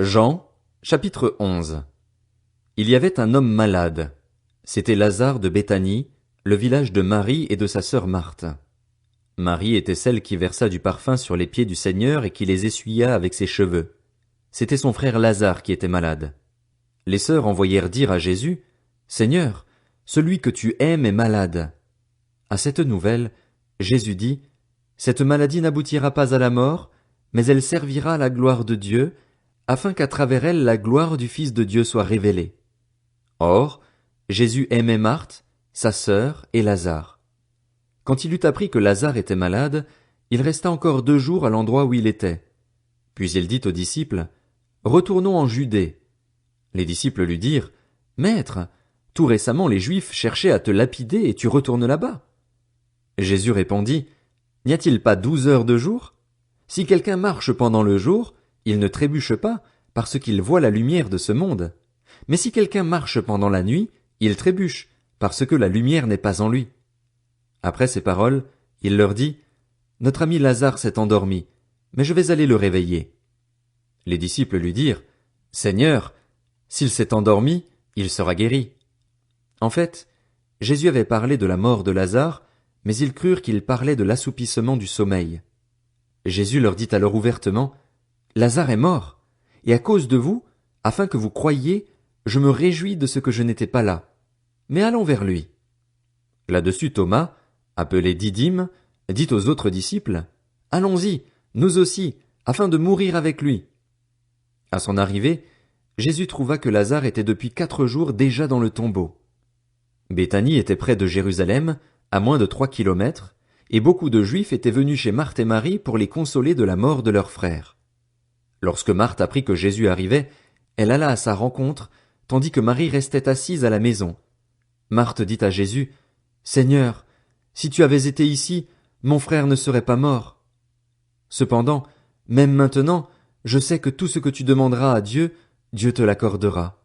Jean, chapitre 11. Il y avait un homme malade. C'était Lazare de Béthanie, le village de Marie et de sa sœur Marthe. Marie était celle qui versa du parfum sur les pieds du Seigneur et qui les essuya avec ses cheveux. C'était son frère Lazare qui était malade. Les sœurs envoyèrent dire à Jésus, « Seigneur, celui que tu aimes est malade. » À cette nouvelle, Jésus dit, « Cette maladie n'aboutira pas à la mort, mais elle servira à la gloire de Dieu, afin qu'à travers elle la gloire du Fils de Dieu soit révélée. » Or, Jésus aimait Marthe, sa sœur et Lazare. Quand il eut appris que Lazare était malade, il resta encore 2 jours à l'endroit où il était. Puis il dit aux disciples, « Retournons en Judée. » Les disciples lui dirent, « Maître, tout récemment les Juifs cherchaient à te lapider et tu retournes là-bas. » Jésus répondit, « N'y a-t-il pas 12 heures de jour? Si quelqu'un marche pendant le jour, il ne trébuche pas, parce qu'il voit la lumière de ce monde. Mais si quelqu'un marche pendant la nuit, il trébuche, parce que la lumière n'est pas en lui. » Après ces paroles, il leur dit, « Notre ami Lazare s'est endormi, mais je vais aller le réveiller. » Les disciples lui dirent, « Seigneur, s'il s'est endormi, il sera guéri. » En fait, Jésus avait parlé de la mort de Lazare, mais ils crurent qu'il parlait de l'assoupissement du sommeil. Jésus leur dit alors ouvertement, « Lazare est mort, et à cause de vous, afin que vous croyiez, je me réjouis de ce que je n'étais pas là. Mais allons vers lui. » Là-dessus Thomas, appelé Didyme, dit aux autres disciples, « Allons-y, nous aussi, afin de mourir avec lui. » À son arrivée, Jésus trouva que Lazare était depuis 4 jours déjà dans le tombeau. Béthanie était près de Jérusalem, à moins de 3 kilomètres, et beaucoup de Juifs étaient venus chez Marthe et Marie pour les consoler de la mort de leur frère. Lorsque Marthe apprit que Jésus arrivait, elle alla à sa rencontre, tandis que Marie restait assise à la maison. Marthe dit à Jésus, « Seigneur, si tu avais été ici, mon frère ne serait pas mort. Cependant, même maintenant, je sais que tout ce que tu demanderas à Dieu, Dieu te l'accordera. »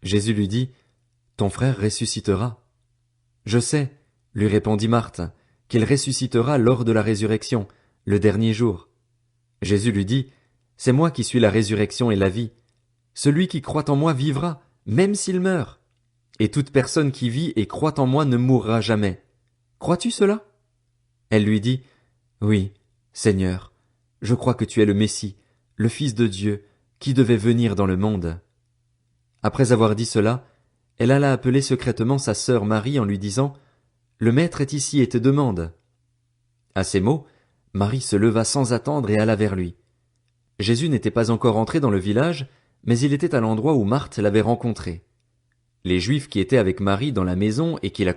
Jésus lui dit, « Ton frère ressuscitera. » « Je sais, » lui répondit Marthe, « qu'il ressuscitera lors de la résurrection, le dernier jour. » Jésus lui dit, « C'est moi qui suis la résurrection et la vie. Celui qui croit en moi vivra, même s'il meurt. Et toute personne qui vit et croit en moi ne mourra jamais. Crois-tu cela? » Elle lui dit, « Oui, Seigneur, je crois que tu es le Messie, le Fils de Dieu, qui devait venir dans le monde. » Après avoir dit cela, elle alla appeler secrètement sa sœur Marie en lui disant, « Le Maître est ici et te demande. » À ces mots, Marie se leva sans attendre et alla vers lui. Jésus n'était pas encore entré dans le village, mais il était à l'endroit où Marthe l'avait rencontré. Les Juifs qui étaient avec Marie dans la maison et qui la